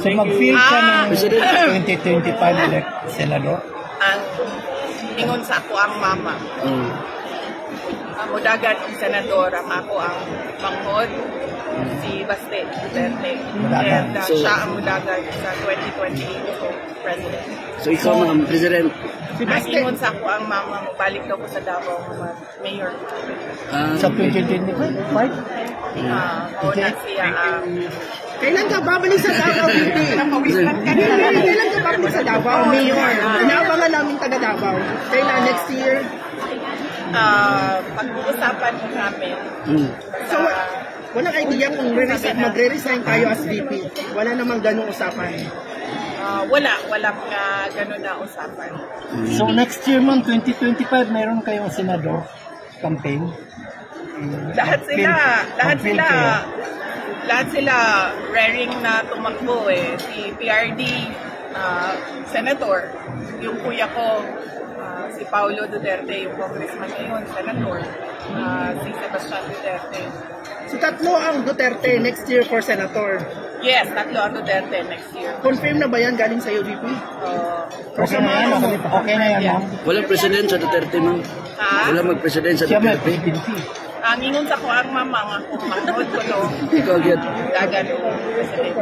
So mag-field ka ng 2025 elect senador? Ang ingon sa ako ang mama. Mudagan ang senador, ako ang manghod, si Baste Duterte. And siya ang mudagan sa 2028 president. So ikaw ma'am, President? Ang ingon sa ako ang mama, balik daw ko sa Davao, mayor. Sa 2025? O na siya ang... Kailan ka babalik sa Davao, VP? Kailan ka babalik sa Davao, Mayor? Inaabangan namin taga Davao. Kailan next year? Pag-uusapan namin. So, walang idea kung magre-resign tayo as VP. Wala namang ganung usapan. Walang ganun na usapan. So next year ma'am, 2025, mayroon kayong senador campaign? Lahat sila raring na tumakbo eh. Si PRD, senator. Yung kuya ko, si Paulo Duterte, yung congressman ngayon, senator. Si Sebastian Duterte. So tatlo ang Duterte next year for senator. Yes, tatlo ang Duterte next year. Confirm na ba yan galing sa'yo, VP? Okay na yan, okay na yan ma'am. Walang president sa Duterte ma'am? Walang mag-president sa Siya may Duterte? presidency. Ang ingon sa ko ang mama nga kung manghod ko no. Ikaw agad. Dagan o president.